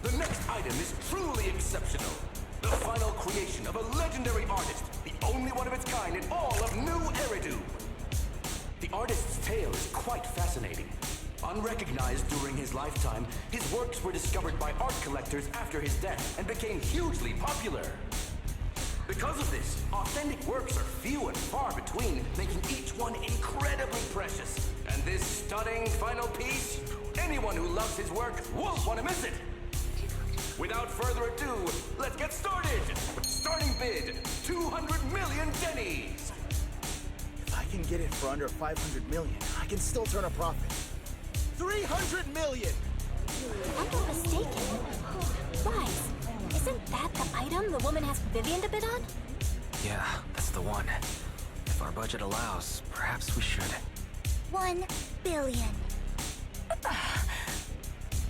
The next item is truly exceptional. The final creation of a legendary artist, the only one of its kind in all of New Eridu. The artist's tale is quite fascinating. Unrecognized during his lifetime, his works were discovered by art collectors after his death and became hugely popular. Because of this, authentic works are few and far between, making each one incredibly precious. And this stunning final piece, anyone who loves his work won't want to miss it. Without further ado, let's get started! Starting bid, 200 million dennies! If I can get it for under 500 million, I can still turn a profit. 300 million! I'm not mistaken. Wise, isn't that the item the woman asked Vivian to bid on? Yeah, that's the one. If our budget allows, perhaps we should. 1 billion.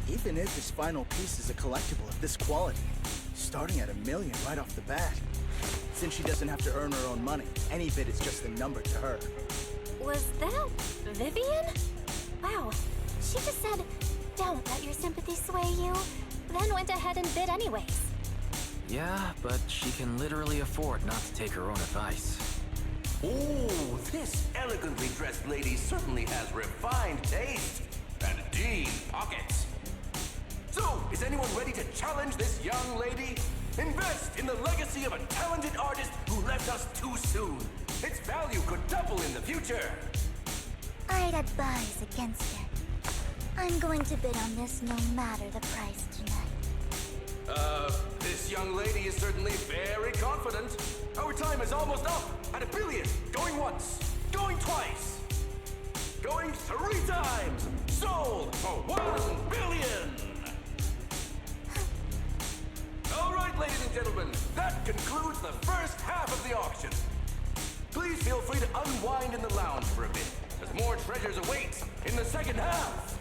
Even if this final piece is a collectible of this quality, starting at $1 million right off the bat. Since she doesn't have to earn her own money, any bid is just a number to her. Was that Vivian? Wow, she just said, "Don't let your sympathy sway you," then went ahead and bid anyways. Yeah, but she can literally afford not to take her own advice. Ooh, this elegantly dressed lady certainly has refined taste and deep pockets. So, is anyone ready to challenge this young lady? Invest in the legacy of a talented artist who left us too soon. Its value could double in the future. I'd advise against it. I'm going to bid on this no matter the price tonight. This young lady is certainly very confident. Our time is almost up at $1 billion. Going once, going twice, going 3 times. Sold for $1 billion. All right, ladies and gentlemen, that concludes the first half of the auction. Please feel free to unwind in the lounge for a bit, as more treasures await in the second half.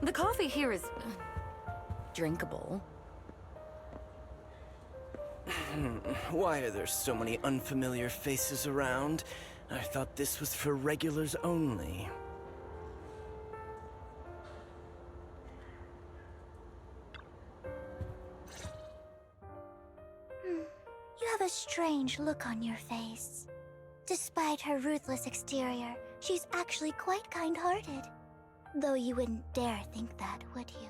The coffee here is drinkable. Why are there so many unfamiliar faces around? I thought this was for regulars only. You have a strange look on your face. Despite her ruthless exterior, she's actually quite kind-hearted. Though you wouldn't dare think that, would you?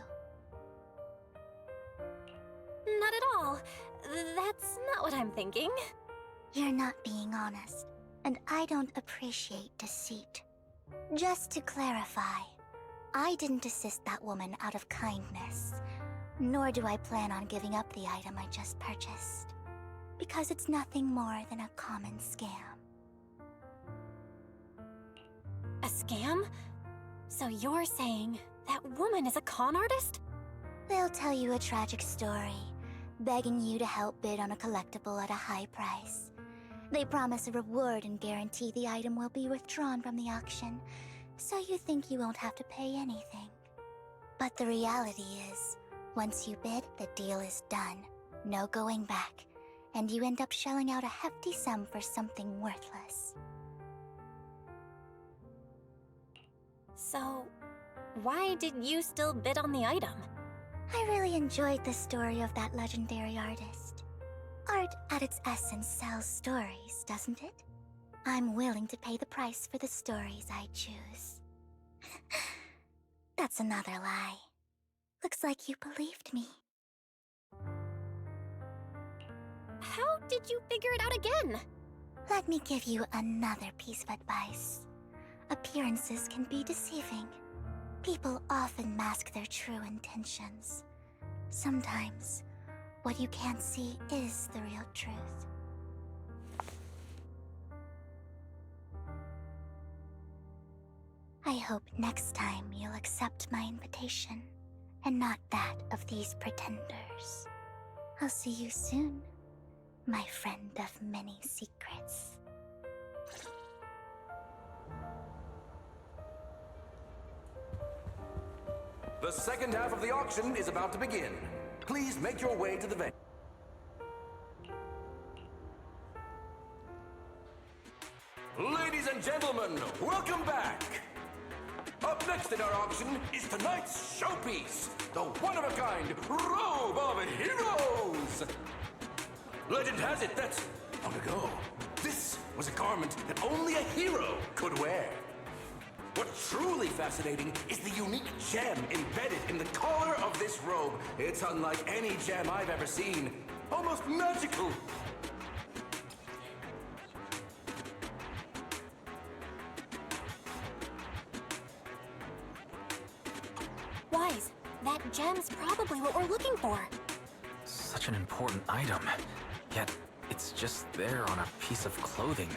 Not at all. That's not what I'm thinking. You're not being honest, and I don't appreciate deceit. Just to clarify, I didn't assist that woman out of kindness, nor do I plan on giving up the item I just purchased, because it's nothing more than a common scam. A scam? So you're saying that woman is a con artist? They'll tell you a tragic story, begging you to help bid on a collectible at a high price. They promise a reward and guarantee the item will be withdrawn from the auction, so you think you won't have to pay anything. But the reality is, once you bid, the deal is done. No going back, and you end up shelling out a hefty sum for something worthless. So, why did you still bid on the item? I really enjoyed the story of that legendary artist. Art, at its essence, sells stories, doesn't it? I'm willing to pay the price for the stories I choose. That's another lie. Looks like you believed me. How did you figure it out again? Let me give you another piece of advice. Appearances can be deceiving. People often mask their true intentions. Sometimes, what you can't see is the real truth. I hope next time you'll accept my invitation, and not that of these pretenders. I'll see you soon, my friend of many secrets. The second half of the auction is about to begin. Please make your way to the venue. Ladies and gentlemen, welcome back! Up next in our auction is tonight's showpiece, the one-of-a-kind Robe of Heroes! Legend has it that, long ago, this was a garment that only a hero could wear. What's truly fascinating is the unique gem embedded in the collar of this robe. It's unlike any gem I've ever seen. Almost magical. Wise, that gem's probably what we're looking for. Such an important item, yet it's just there on a piece of clothing,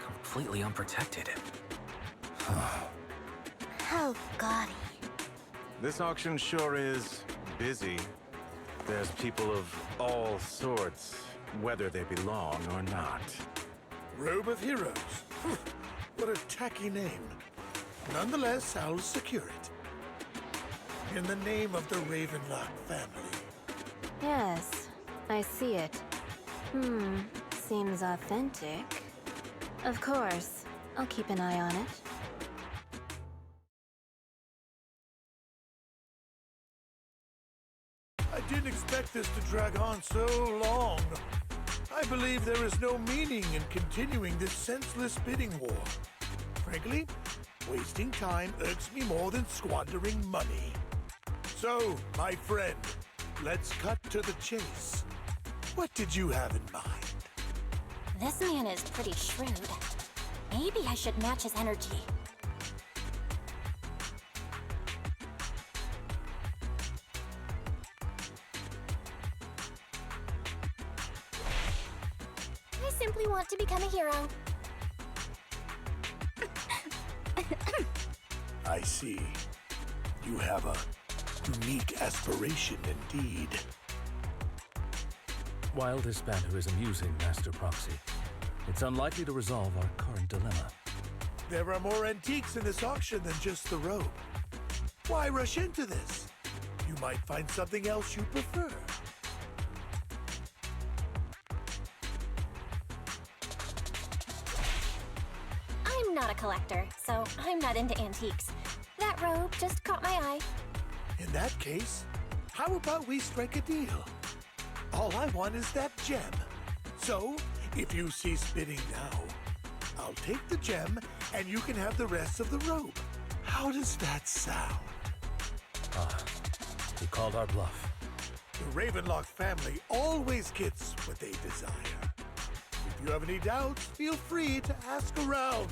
completely unprotected. How gaudy. This auction sure is busy. There's people of all sorts, whether they belong or not. Robe of Heroes. What a tacky name. Nonetheless, I'll secure it. In the name of the Ravenlock family. Yes, I see it. Seems authentic. Of course, I'll keep an eye on it. I didn't expect this to drag on so long. I believe there is no meaning in continuing this senseless bidding war. Frankly, wasting time irks me more than squandering money. So, my friend, let's cut to the chase. What did you have in mind? This man is pretty shrewd. Maybe I should match his energy. I simply want to become a hero. I see. You have a unique aspiration indeed. While this banter is amusing, Master Proxy, it's unlikely to resolve our current dilemma. There are more antiques in this auction than just the robe. Why rush into this? You might find something else you prefer. I'm not a collector, so I'm not into antiques. That robe just caught my eye. In that case, how about we strike a deal? All I want is that gem. So, if you cease bidding now, I'll take the gem and you can have the rest of the robe. How does that sound? You called our bluff. The Ravenlock family always gets what they desire. If you have any doubts, feel free to ask around.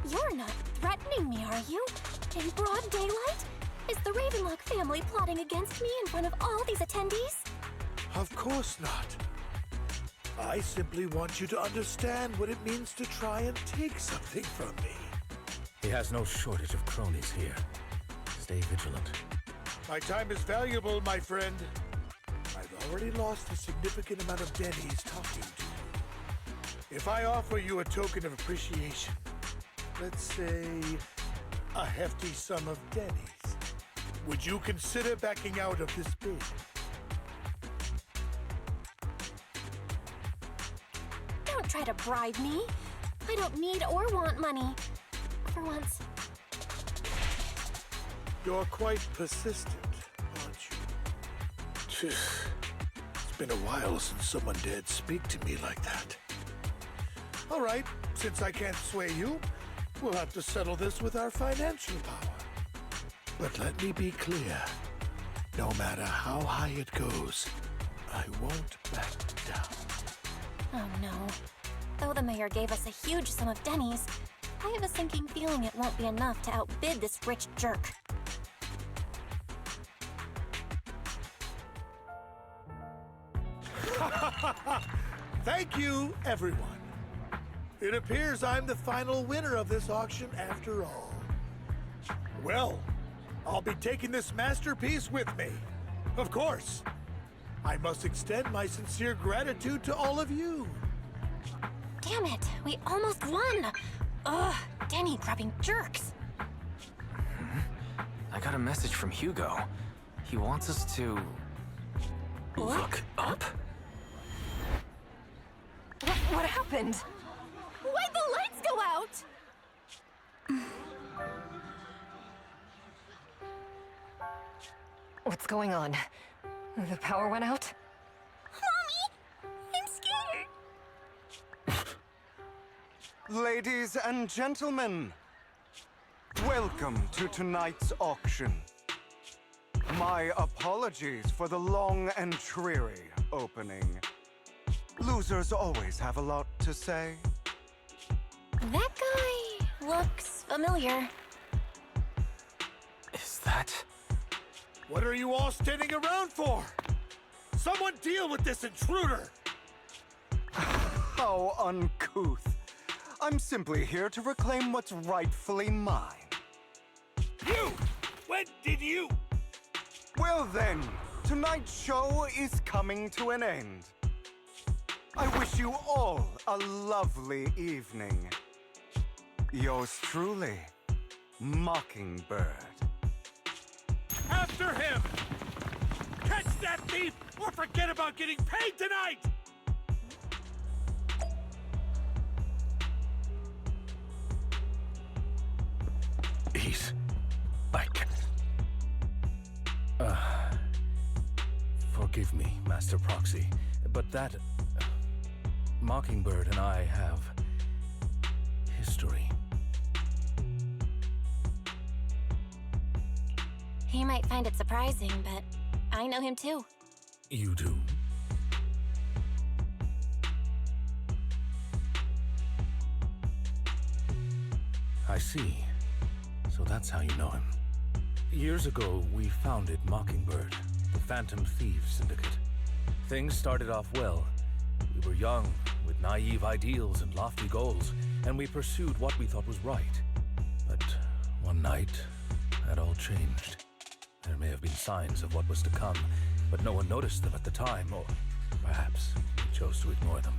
You're not threatening me, are you? In broad daylight? Is the Ravenlock family plotting against me in front of all these attendees? Of course not. I simply want you to understand what it means to try and take something from me. He has no shortage of cronies here. Stay vigilant. My time is valuable, my friend. I've already lost a significant amount of dennies talking to you. If I offer you a token of appreciation, let's say a hefty sum of dennies, would you consider backing out of this bid? Don't try to bribe me. I don't need or want money. For once. You're quite persistent, aren't you? It's been a while since someone dared speak to me like that. All right, since I can't sway you, we'll have to settle this with our financial power. But let me be clear. No matter how high it goes, I won't back down. Oh no. Though the mayor gave us a huge sum of dennies, I have a sinking feeling it won't be enough to outbid this rich jerk. Thank you, everyone. It appears I'm the final winner of this auction after all. Well, I'll be taking this masterpiece with me. Of course. I must extend my sincere gratitude to all of you. Damn it, we almost won! Ugh, Denny grabbing jerks. I got a message from Hugo. He wants us to... look up? What happened? Why'd the lights go out? What's going on? The power went out? Mommy! I'm scared! Ladies and gentlemen, welcome to tonight's auction. My apologies for the long and dreary opening. Losers always have a lot to say. That guy looks familiar. Is that... What are you all standing around for? Someone deal with this intruder! How uncouth. I'm simply here to reclaim what's rightfully mine. You! When did you? Well then, tonight's show is coming to an end. I wish you all a lovely evening. Yours truly, Mockingbird. After him! Catch that thief or forget about getting paid tonight! He's back. Forgive me, Master Proxy, but that... Mockingbird and I have... history. He might find it surprising, but I know him too. You do? I see. So that's how you know him. Years ago, we founded Mockingbird, the Phantom Thieves Syndicate. Things started off well. We were young, with naive ideals and lofty goals, and we pursued what we thought was right. But one night, that all changed. There may have been signs of what was to come, but no one noticed them at the time, or perhaps we chose to ignore them.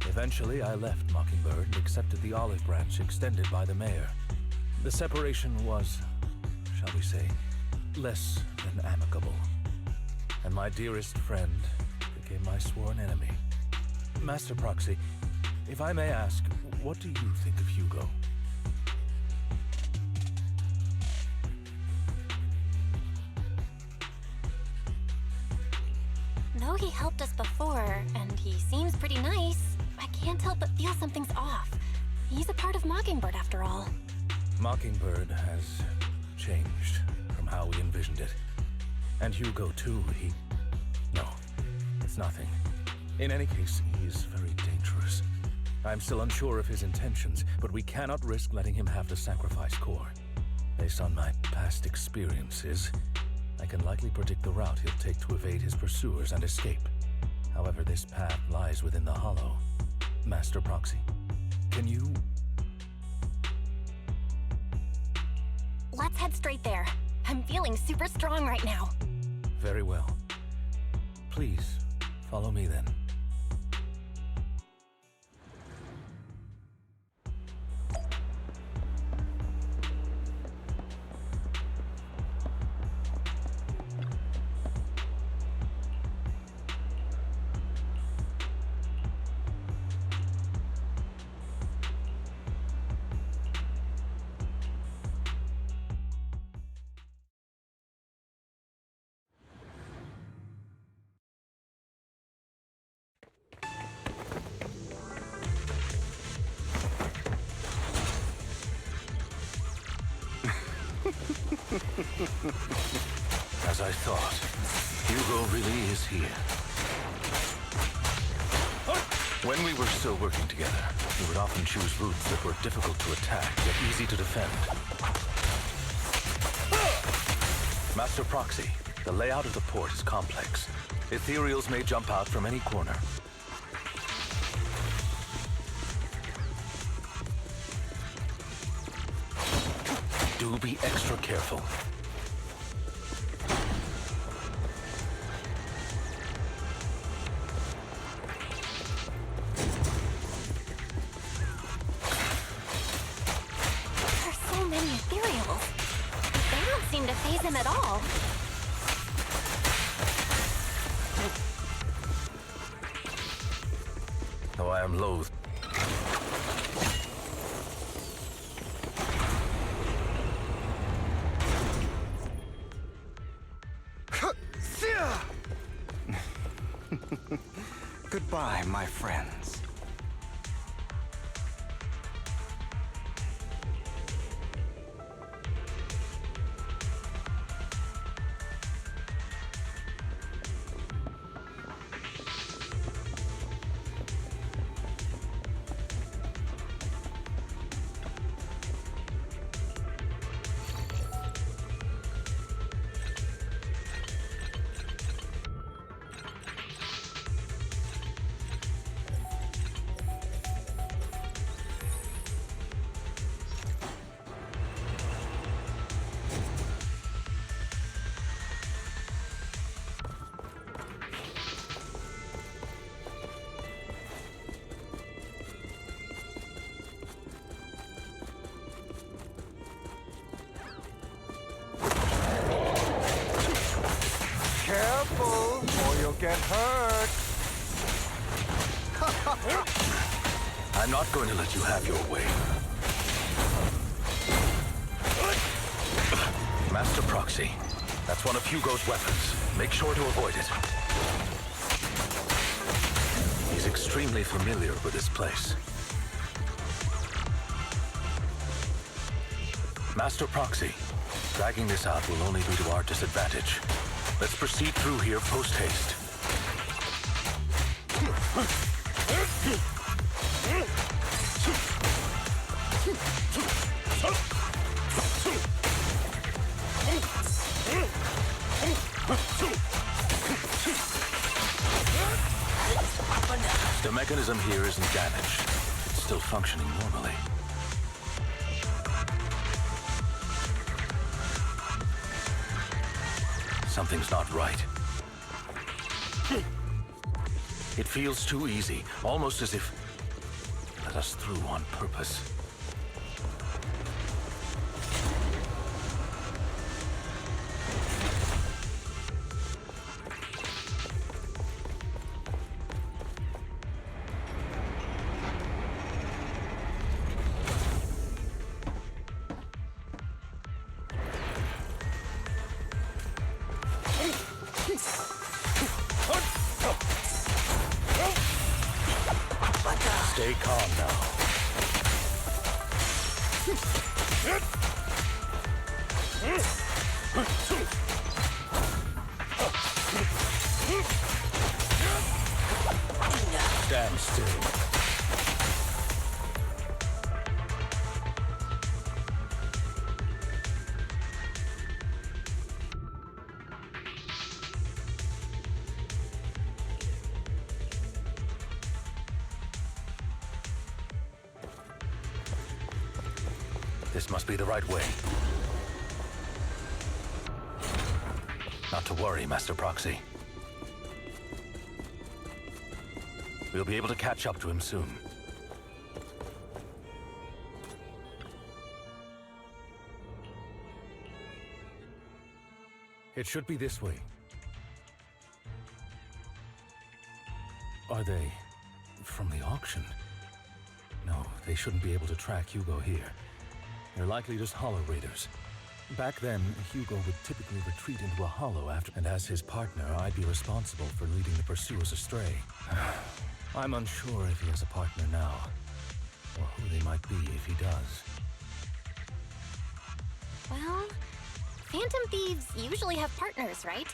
Eventually, I left Mockingbird and accepted the olive branch extended by the mayor. The separation was, shall we say, less than amicable. And my dearest friend became my sworn enemy. Master Proxy, if I may ask, what do you think of Hugo? Though he helped us before, and he seems pretty nice, I can't help but feel something's off. He's a part of Mockingbird after all. Mockingbird has changed from how we envisioned it. And Hugo too, No, it's nothing. In any case, he is very dangerous. I'm still unsure of his intentions, but we cannot risk letting him have the sacrifice core. Based on my past experiences, I can likely predict the route he'll take to evade his pursuers and escape. However, this path lies within the Hollow. Master Proxy, can you... Let's head straight there. I'm feeling super strong right now. Very well. Please, follow me then. As I thought, Hugo really is here. When we were still working together, we would often choose routes that were difficult to attack, yet easy to defend. Master Proxy, the layout of the port is complex. Ethereals may jump out from any corner. Do be extra careful. Though I am loath. Goodbye, my friends. Careful, or you'll get hurt. I'm not going to let you have your way. Master Proxy. That's one of Hugo's weapons. Make sure to avoid it. He's extremely familiar with this place. Master Proxy. Dragging this out will only be to our disadvantage. Let's proceed through here post-haste. The mechanism here isn't damaged. It's still functioning normally. Something's not right. It feels too easy, almost as if let us through on purpose. Stay calm now. Stand still. This must be the right way. Not to worry, Master Proxy. We'll be able to catch up to him soon. It should be this way. Are they from the auction? No, they shouldn't be able to track Hugo here. They're likely just hollow raiders. Back then, Hugo would typically retreat into a hollow after, and as his partner, I'd be responsible for leading the pursuers astray. I'm unsure if he has a partner now, or who they might be if he does. Well, Phantom Thieves usually have partners, right?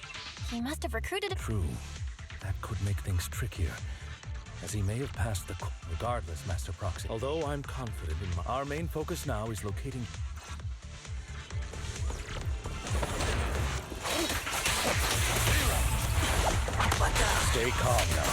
He must have recruited a... True. That could make things trickier, as he may have passed the... Regardless, Master Proxy. Although I'm confident in our main focus now is locating... Stay calm now.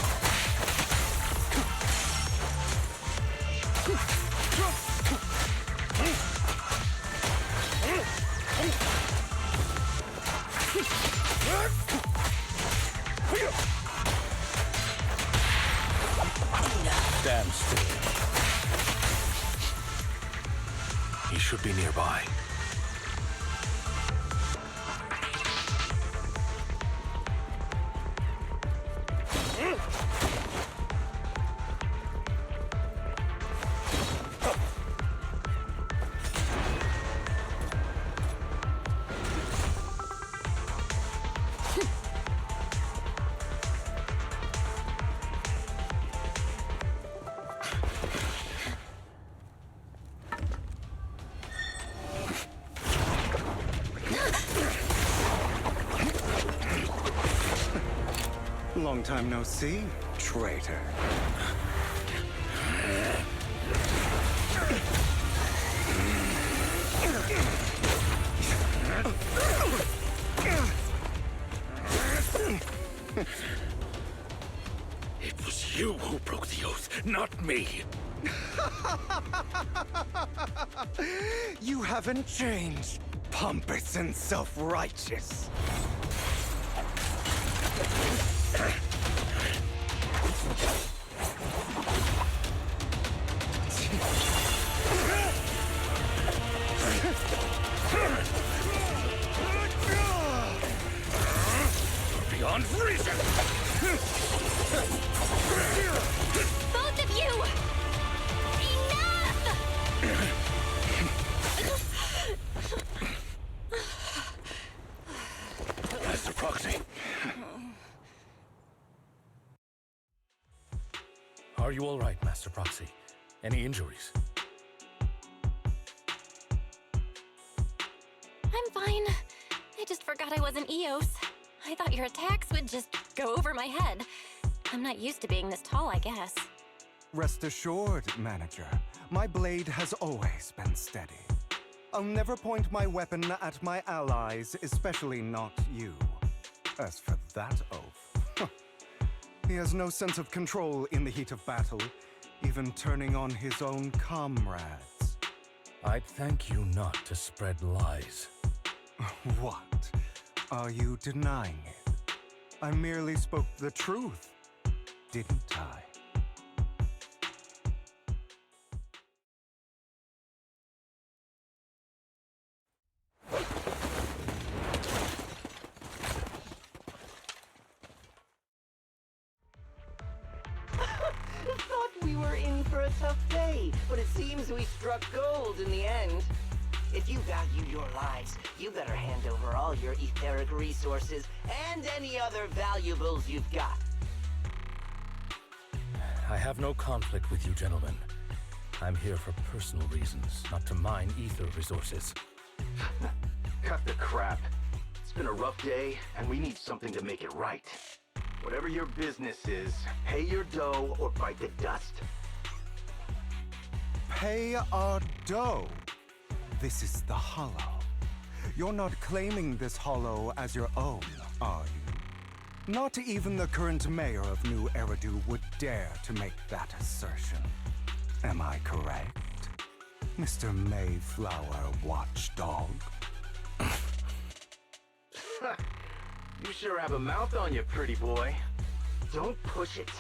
Stand still. He should be nearby. Long time no see, traitor. It was you who broke the oath, not me. You haven't changed, pompous and self-righteous. Beyond reason! Both of you! Enough! Master Proxy. Are you all right, Master Proxy? Any injuries? I'm fine. I just forgot I wasn't Eos. I thought your attacks would just go over my head. I'm not used to being this tall, I guess. Rest assured, Manager, my blade has always been steady. I'll never point my weapon at my allies, especially not you. As for that oath, he has no sense of control in the heat of battle, even turning on his own comrades. I'd thank you not to spread lies. What? Are you denying it? I merely spoke the truth, didn't I? Thought we were in for a tough day, but it seems we struck gold in the end. If you value your lives, you better hand over all your etheric resources and any other valuables you've got. I have no conflict with you, gentlemen. I'm here for personal reasons, not to mine ether resources. Cut the crap. It's been a rough day, and we need something to make it right. Whatever your business is, pay your dough or bite the dust. Pay our dough. This is the Hollow. You're not claiming this Hollow as your own, are you? Not even the current mayor of New Eridu would dare to make that assertion. Am I correct, Mr. Mayflower Watchdog? You sure have a mouth on you, pretty boy. Don't push it.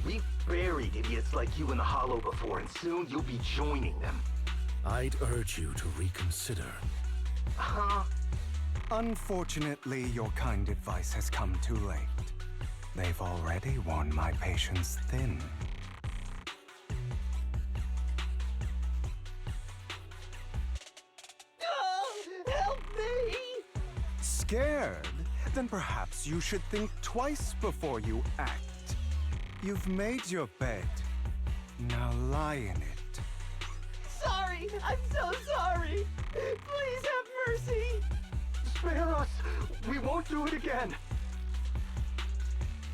We've buried idiots like you in the Hollow before, and soon you'll be joining them. I'd urge you to reconsider. Huh? Unfortunately, your kind advice has come too late. They've already worn my patience thin. Help me! Scared? Then perhaps you should think twice before you act. You've made your bed. Now lie in it. Sorry! I'm so sorry! Please have mercy! Spare us! We won't do it again!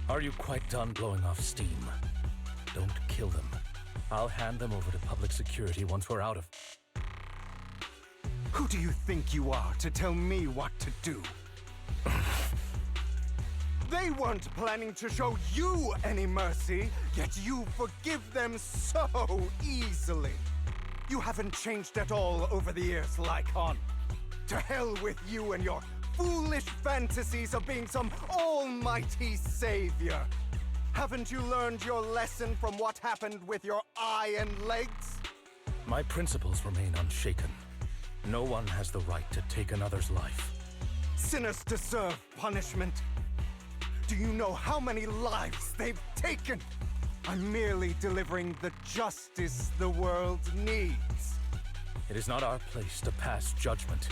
Are you quite done blowing off steam? Don't kill them. I'll hand them over to public security once we're out of... Who do you think you are to tell me what to do? They weren't planning to show you any mercy, yet you forgive them so easily. You haven't changed at all over the years, Lycon. To hell with you and your foolish fantasies of being some almighty savior. Haven't you learned your lesson from what happened with your eye and legs? My principles remain unshaken. No one has the right to take another's life. Sinners deserve punishment. Do you know how many lives they've taken? I'm merely delivering the justice the world needs. It is not our place to pass judgment.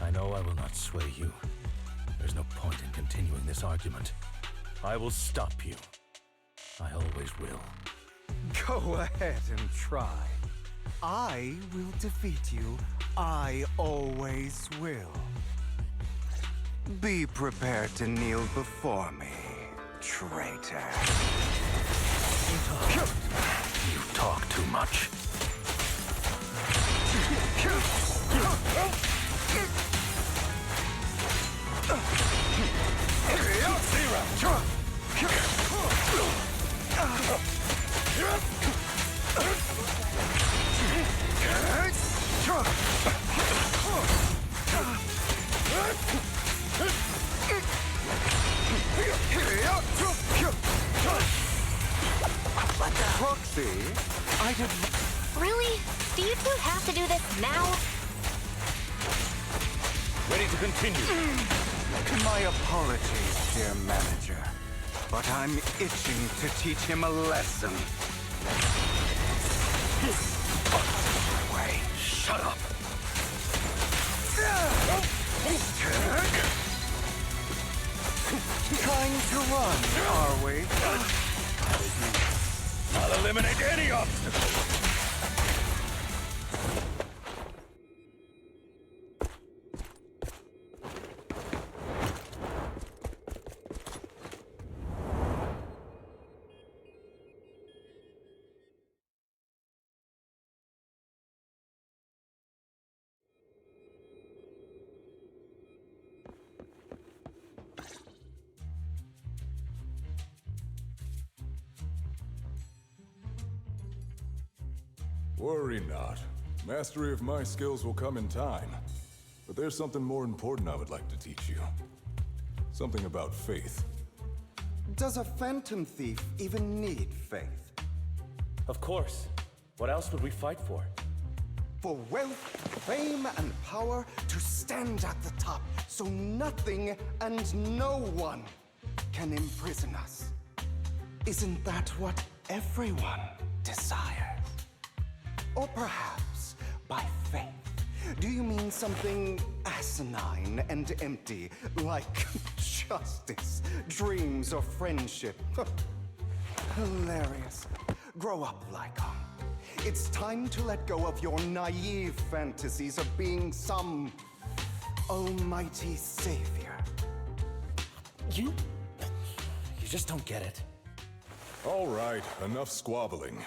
I know I will not sway you. There's no point in continuing this argument. I will stop you. I always will. Go ahead and try. I will defeat you. I always will. Be prepared to kneel before me. traitor. You talk too much. Proxy, I did... Really? Do you two have to do this now? Ready to continue. My apologies, dear manager, but I'm itching to teach him a lesson. Way. Shut up. Trying to run, are we? I'll eliminate any obstacle. Worry not. Mastery of my skills will come in time. But there's something more important I would like to teach you. Something about faith. Does a phantom thief even need faith? Of course. What else would we fight for? For wealth, fame, and power to stand at the top, so nothing and no one can imprison us. Isn't that what everyone desires? Or perhaps, by faith, do you mean something asinine and empty, like justice, dreams, or friendship? Hilarious. Grow up, Lycon. It's time to let go of your naive fantasies of being some almighty savior. You just don't get it. All right, enough squabbling.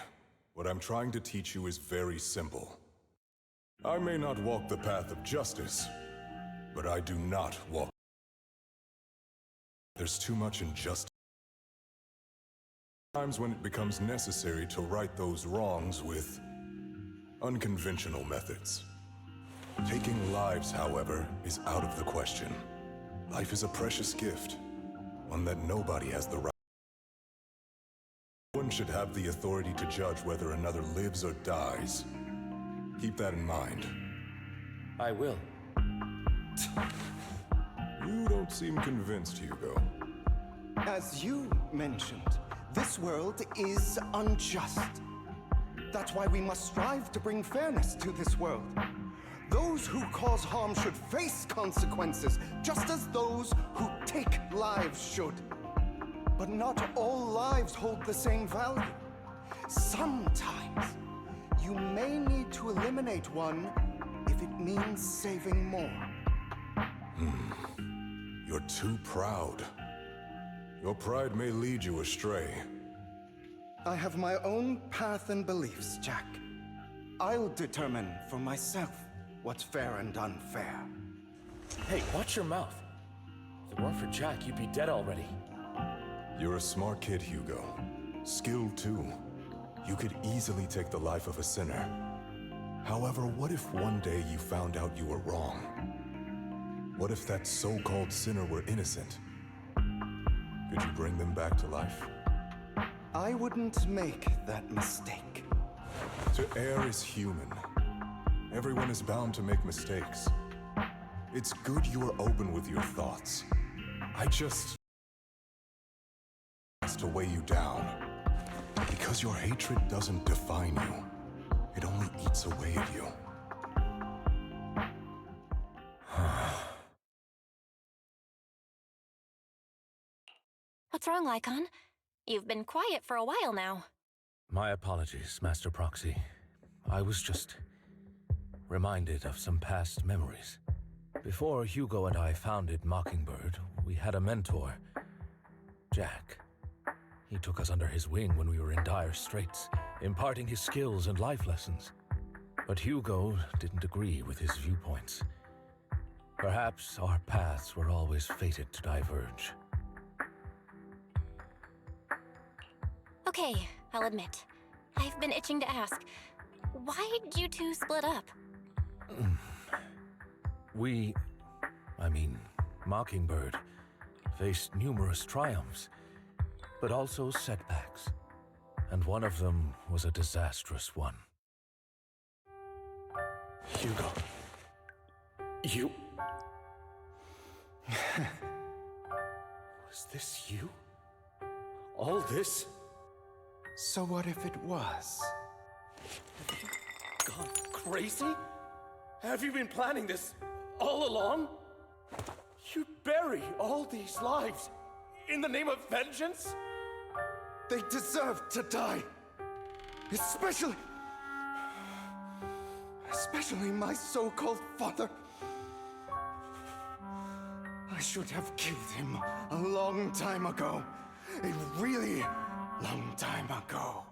What I'm trying to teach you is very simple. I may not walk the path of justice, but I do not walk. There's too much injustice. Times when it becomes necessary to right those wrongs with unconventional methods. Taking lives, however, is out of the question. Life is a precious gift, one that nobody has the right. No one should have the authority to judge whether another lives or dies. Keep that in mind. I will. You don't seem convinced, Hugo. As you mentioned, this world is unjust. That's why we must strive to bring fairness to this world. Those who cause harm should face consequences, just as those who take lives should. But not all lives hold the same value. Sometimes, you may need to eliminate one if it means saving more. You're too proud. Your pride may lead you astray. I have my own path and beliefs, Jack. I'll determine for myself what's fair and unfair. Hey, watch your mouth. If it weren't for Jack, you'd be dead already. You're a smart kid, Hugo. Skilled too. You could easily take the life of a sinner. However, what if one day you found out you were wrong? What if that so-called sinner were innocent? Could you bring them back to life? I wouldn't make that mistake. To err is human. Everyone is bound to make mistakes. It's good you are open with your thoughts. I just to weigh you down. Because your hatred doesn't define you. It only eats away at you. What's wrong, Lycon? You've been quiet for a while now. My apologies, Master Proxy. I was just reminded of some past memories. Before Hugo and I founded Mockingbird, we had a mentor. Jack. He took us under his wing when we were in dire straits, imparting his skills and life lessons. But Hugo didn't agree with his viewpoints. Perhaps our paths were always fated to diverge. Okay, I'll admit. I've been itching to ask. Why did you two split up? Mockingbird, faced numerous triumphs, but also setbacks. And one of them was a disastrous one. Hugo. You... Was this you? All this? So what if it was? Have you gone crazy? Have you been planning this all along? You bury all these lives in the name of vengeance? They deserve to die. Especially my so-called father. I should have killed him a long time ago. A really long time ago.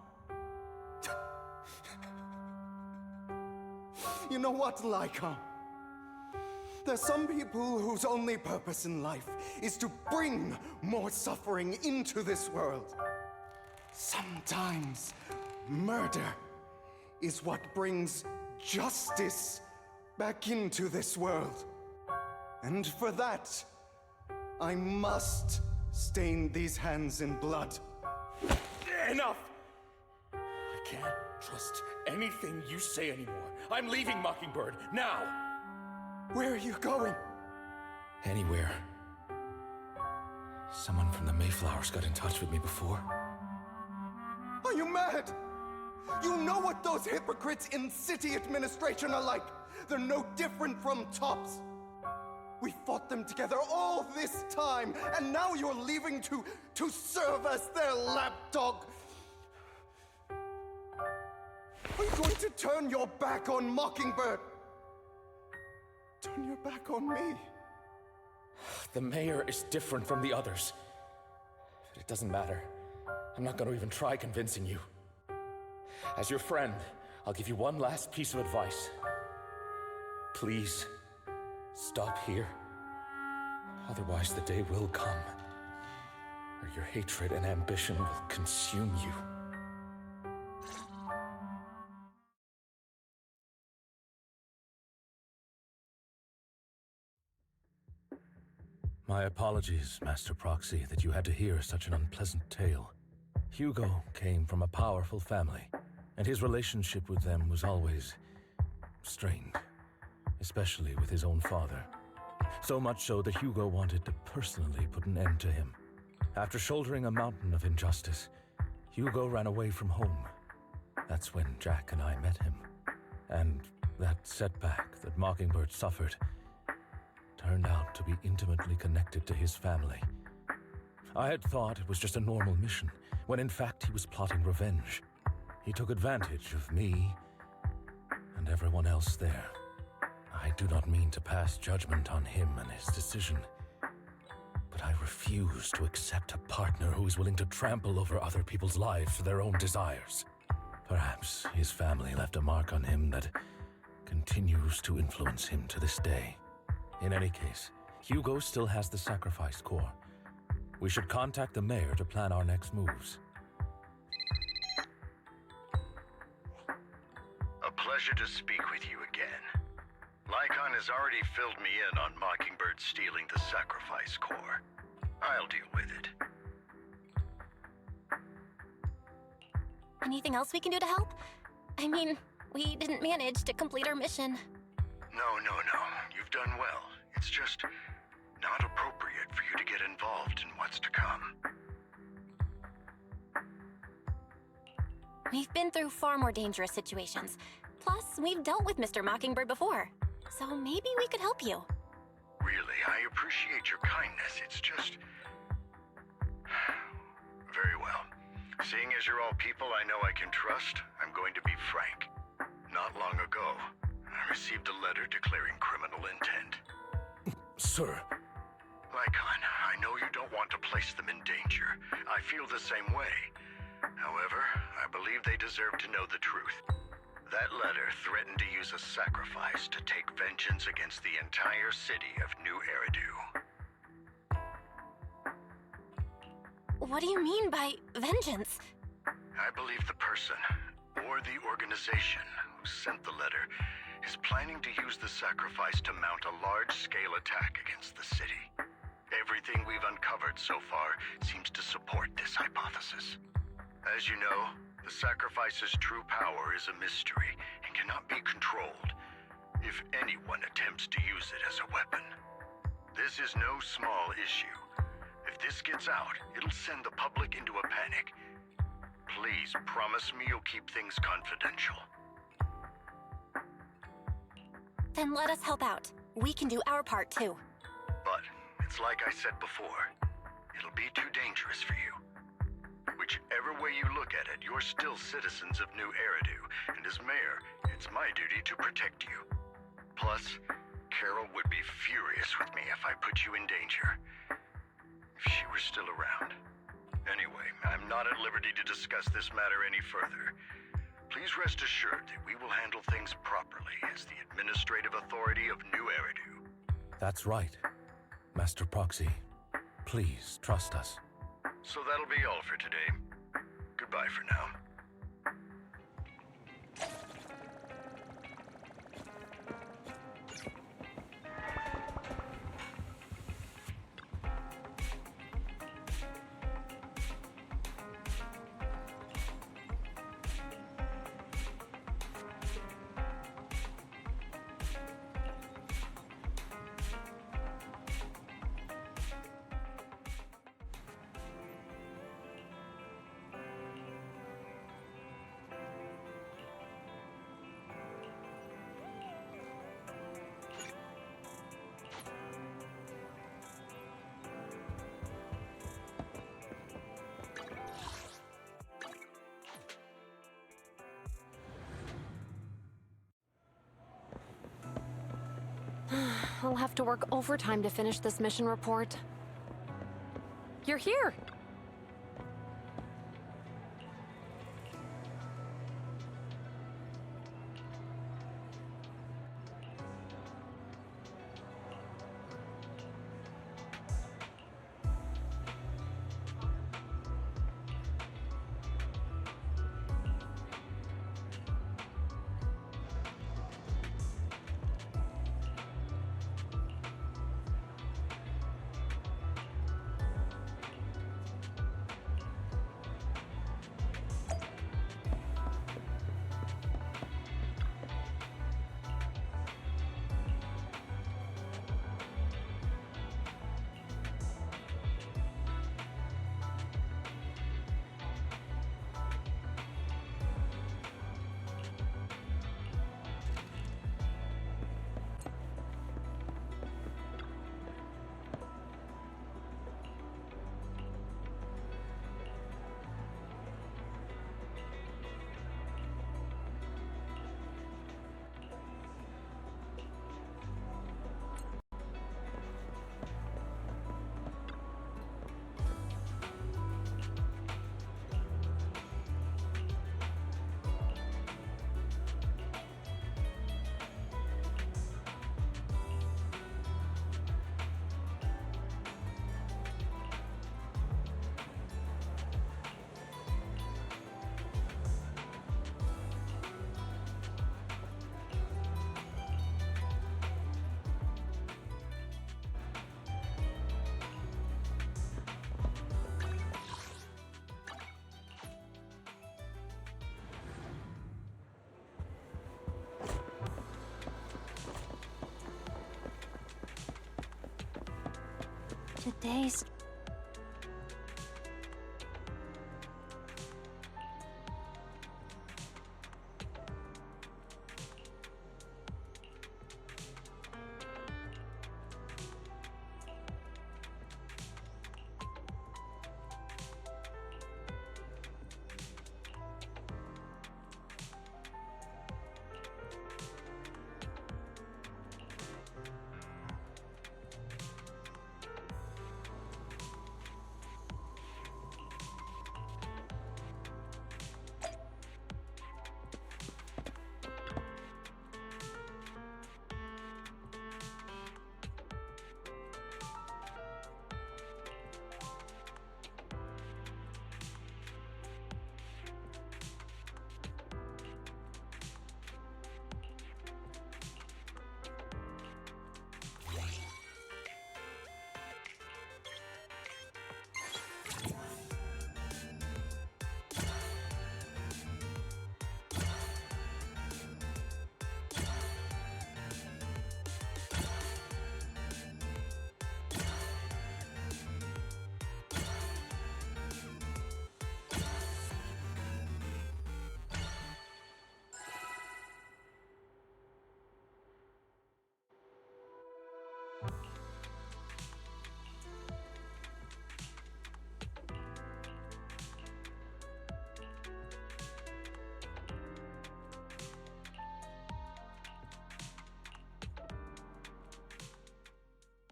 You know what, Lycon? There's some people whose only purpose in life is to bring more suffering into this world. Sometimes murder is what brings justice back into this world. And for that, I must stain these hands in blood. Enough! I can't trust anything you say anymore. I'm leaving Mockingbird, now! Where are you going? Anywhere. Someone from the Mayflowers got in touch with me before. Are you mad? You know what those hypocrites in city administration are like. They're no different from tops. We fought them together all this time, and now you're leaving to serve as their lapdog. Are you going to turn your back on Mockingbird? Turn your back on me? The mayor is different from the others. But it doesn't matter. I'm not going to even try convincing you. As your friend, I'll give you one last piece of advice. Please, stop here. Otherwise, the day will come where your hatred and ambition will consume you. My apologies, Master Proxy, that you had to hear such an unpleasant tale. Hugo came from a powerful family, and his relationship with them was always strained, especially with his own father. So much so that Hugo wanted to personally put an end to him. After shouldering a mountain of injustice, Hugo ran away from home. That's when Jack and I met him. And that setback that Mockingbird suffered turned out to be intimately connected to his family. I had thought it was just a normal mission, when in fact he was plotting revenge. He took advantage of me and everyone else there. I do not mean to pass judgment on him and his decision, but I refuse to accept a partner who is willing to trample over other people's lives for their own desires. Perhaps his family left a mark on him that continues to influence him to this day. In any case, Hugo still has the sacrifice core. We should contact the mayor to plan our next moves. A pleasure to speak with you again. Lycon has already filled me in on Mockingbird stealing the sacrifice core. I'll deal with it. Anything else we can do to help? I mean, we didn't manage to complete our mission. No. You've done well. It's just not appropriate for you to get involved in what's to come. We've been through far more dangerous situations. Plus, we've dealt with Mr. Mockingbird before. So maybe we could help you. Really, I appreciate your kindness. It's just... Very well. Seeing as you're all people I know I can trust, I'm going to be frank. Not long ago, I received a letter declaring criminal intent. Sir, Lycon, I know you don't want to place them in danger. I feel the same way. However, I believe they deserve to know the truth. That letter threatened to use a sacrifice to take vengeance against the entire city of New Eridu. What do you mean by vengeance? I believe the person, or the organization, who sent the letter is planning to use the sacrifice to mount a large-scale attack against the city. Everything we've uncovered so far seems to support this hypothesis. As you know, the sacrifice's true power is a mystery and cannot be controlled, if anyone attempts to use it as a weapon. This is no small issue. If this gets out, it'll send the public into a panic. Please promise me you'll keep things confidential. Then let us help out. We can do our part too. But it's like I said before, it'll be too dangerous for you. Whichever way you look at it, you're still citizens of New Eridu, and as mayor, it's my duty to protect you. Plus, Carol would be furious with me if I put you in danger. If she were still around. Anyway, I'm not at liberty to discuss this matter any further. Please rest assured that we will handle things properly as the administrative authority of New Eridu. That's right, Master Proxy. Please trust us. So that'll be all for today. Goodbye for now. I'll have to work overtime to finish this mission report. You're here! Today's...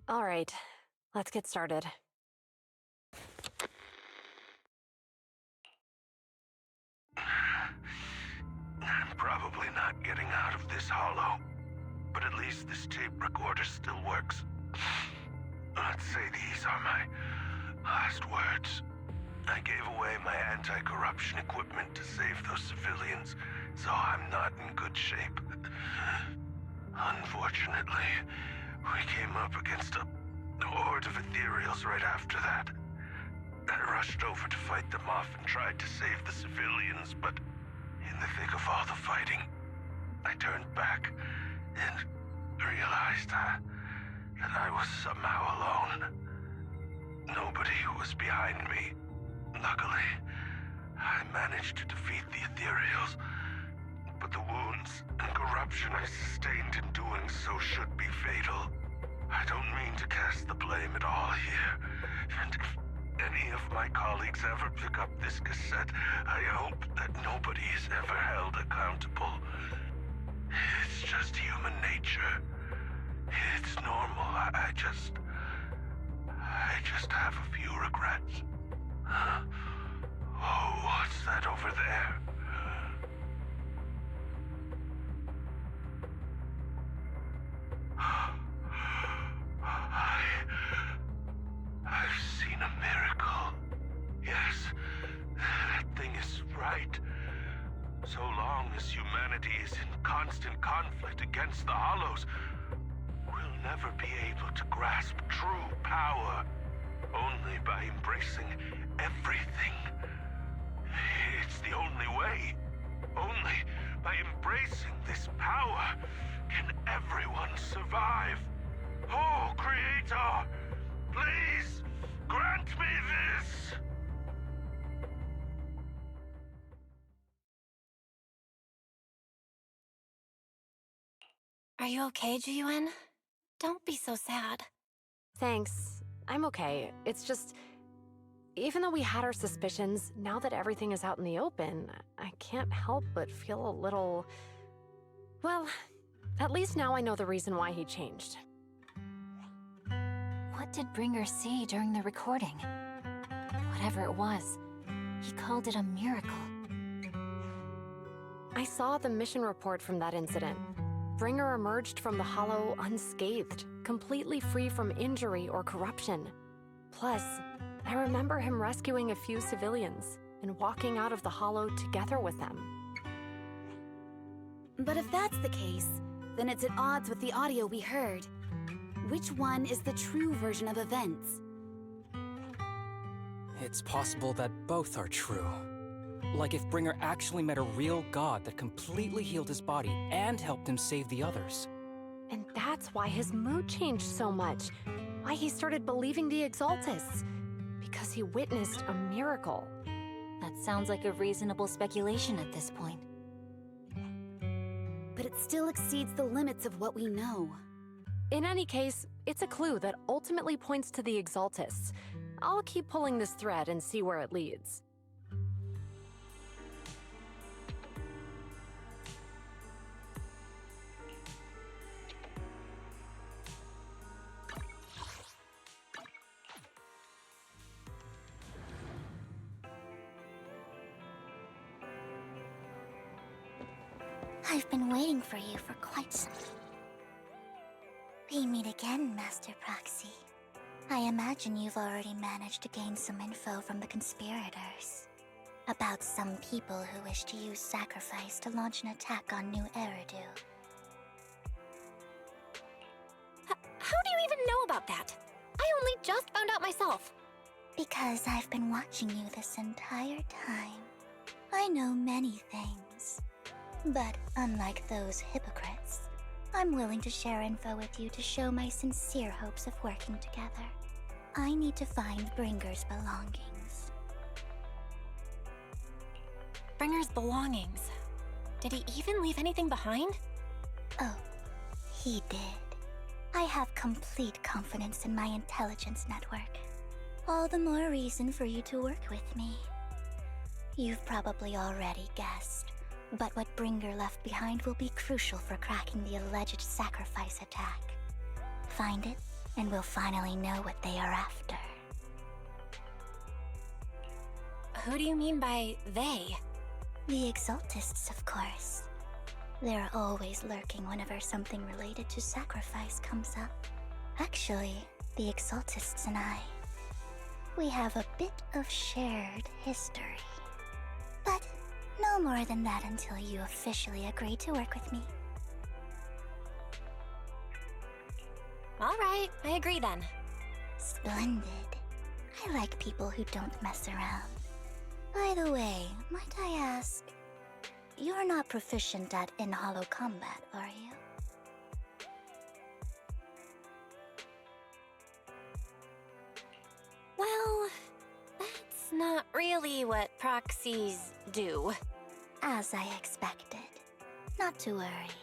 All right, let's get started. I'm probably not getting out of this hollow, but at least this tape recorder still works. Let's say these are my last words. I gave away my anti-corruption equipment to save those civilians, so I'm not in good shape. Unfortunately, we came up against a horde of ethereals right after that. I rushed over to fight them off and tried to save the civilians, but in the thick of all the fighting, I turned back and realized that I was somehow alone. Nobody was behind me. Luckily, I managed to defeat the ethereals, but the wounds and corruption I sustained in doing so should be fatal. I don't mean to cast the blame at all here, and if any of my colleagues ever pick up this cassette, I hope that nobody is ever held accountable. It's just human nature. It's normal. I just have a few regrets. Oh, what's that over there? I've seen a miracle. Yes, that thing is right. So long as humanity is in constant conflict against the Hollows, we'll never be able to grasp true power. Only by embracing everything. It's the only way. Only by embracing this power can everyone survive. Oh, Creator, please grant me this! Are you okay, Jiyuan? Don't be so sad. Thanks. I'm okay. It's just, even though we had our suspicions, now that everything is out in the open, I can't help but feel a little... Well, at least now I know the reason why he changed. What did Bringer see during the recording? Whatever it was, he called it a miracle. I saw the mission report from that incident. Bringer emerged from the Hollow unscathed, completely free from injury or corruption. Plus, I remember him rescuing a few civilians and walking out of the Hollow together with them. But if that's the case, then it's at odds with the audio we heard. Which one is the true version of events? It's possible that both are true. Like if Bringer actually met a real god that completely healed his body and helped him save the others. And that's why his mood changed so much. Why he started believing the Exaltists. Because he witnessed a miracle. That sounds like a reasonable speculation at this point. But it still exceeds the limits of what we know. In any case, it's a clue that ultimately points to the Exaltists. I'll keep pulling this thread and see where it leads. I've been waiting for you for quite some... We meet again, Master Proxy. I imagine you've already managed to gain some info from the conspirators. About some people who wish to use sacrifice to launch an attack on New Eridu. How do you even know about that? I only just found out myself. Because I've been watching you this entire time. I know many things. But unlike those hypocrites, I'm willing to share info with you to show my sincere hopes of working together. I need to find Bringer's belongings. Bringer's belongings? Did he even leave anything behind? Oh, he did. I have complete confidence in my intelligence network. All the more reason for you to work with me. You've probably already guessed, but what Bringer left behind will be crucial for cracking the alleged sacrifice attack. Find it, and we'll finally know what they are after. Who do you mean by they? The Exaltists, of course. They're always lurking whenever something related to sacrifice comes up. Actually, the Exaltists and I, we have a bit of shared history. But no more than that until you officially agree to work with me. All right, I agree then. Splendid. I like people who don't mess around. By the way, might I ask, you're not proficient at in-hollow combat, are you? Well, that's not really what proxies do. As I expected. Not to worry.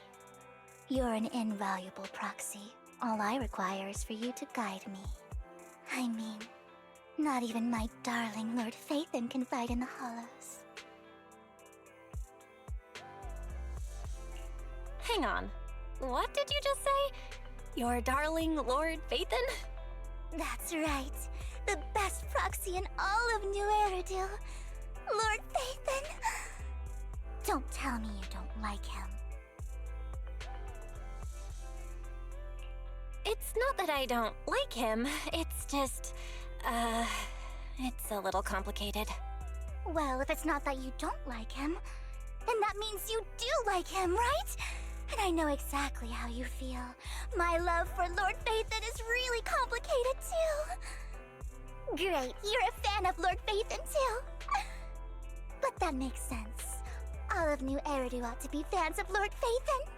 You're an invaluable proxy. All I require is for you to guide me. I mean, not even my darling Lord Phaethon can fight in the hollows. Hang on. What did you just say? Your darling Lord Phaethon? That's right. The best proxy in all of New Eridil. Lord Phaethon. Don't tell me you don't like him. It's not that I don't like him. It's just, it's a little complicated. Well, if it's not that you don't like him, then that means you do like him, right? And I know exactly how you feel. My love for Lord Phaethon is really complicated, too. Great, you're a fan of Lord Phaethon, too. But that makes sense. All of New Eridu ought to be fans of Lord Phaethon.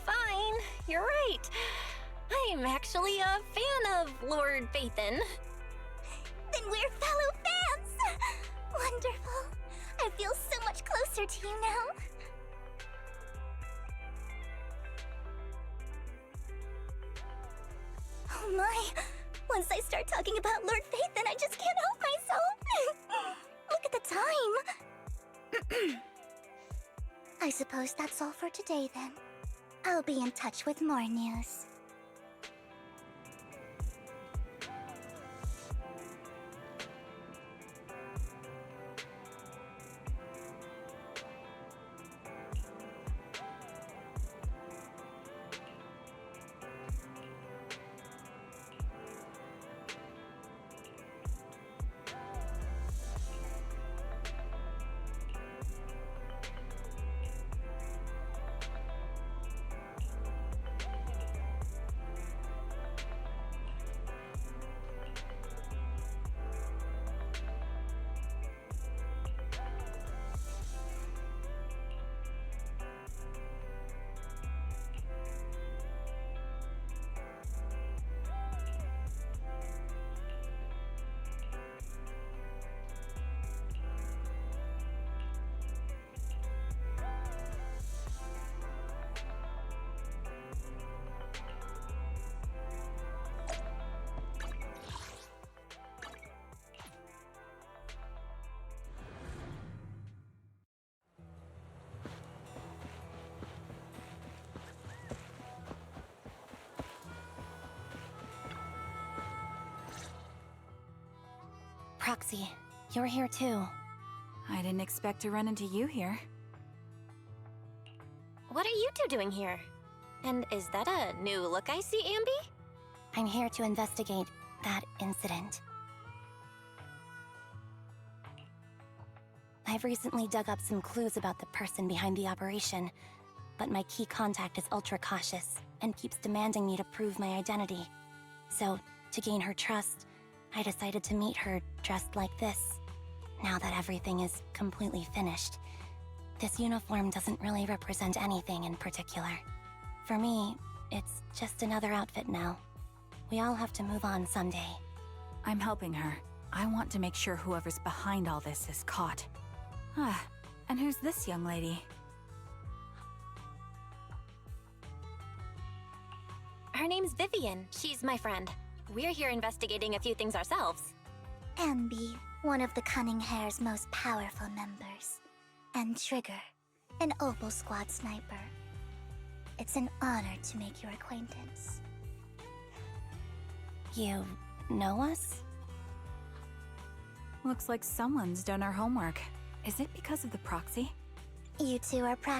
Fine, you're right. I'm actually a fan of Lord Phaethon. Then we're fellow fans! Wonderful. I feel so much closer to you now. Oh my! Once I start talking about Lord Phaethon, I just can't help myself! Look at the time! I suppose that's all for today then. I'll be in touch with more news. Proxy, you're here too. I didn't expect to run into you here. What are you two doing here? And is that a new look I see, Ambi? I'm here to investigate that incident. I've recently dug up some clues about the person behind the operation, but my key contact is ultra cautious and keeps demanding me to prove my identity. So, to gain her trust, I decided to meet her dressed like this. Now that everything is completely finished, this uniform doesn't really represent anything in particular. For me, it's just another outfit now. We all have to move on someday. I'm helping her. I want to make sure whoever's behind all this is caught. Ah, and who's this young lady? Her name's Vivian. She's my friend. We're here investigating a few things ourselves. Ambi, one of the Cunning Hair's most powerful members. And Trigger, an Opal Squad sniper. It's an honor to make your acquaintance. You know us? Looks like someone's done our homework. Is it because of the proxy? You two are practically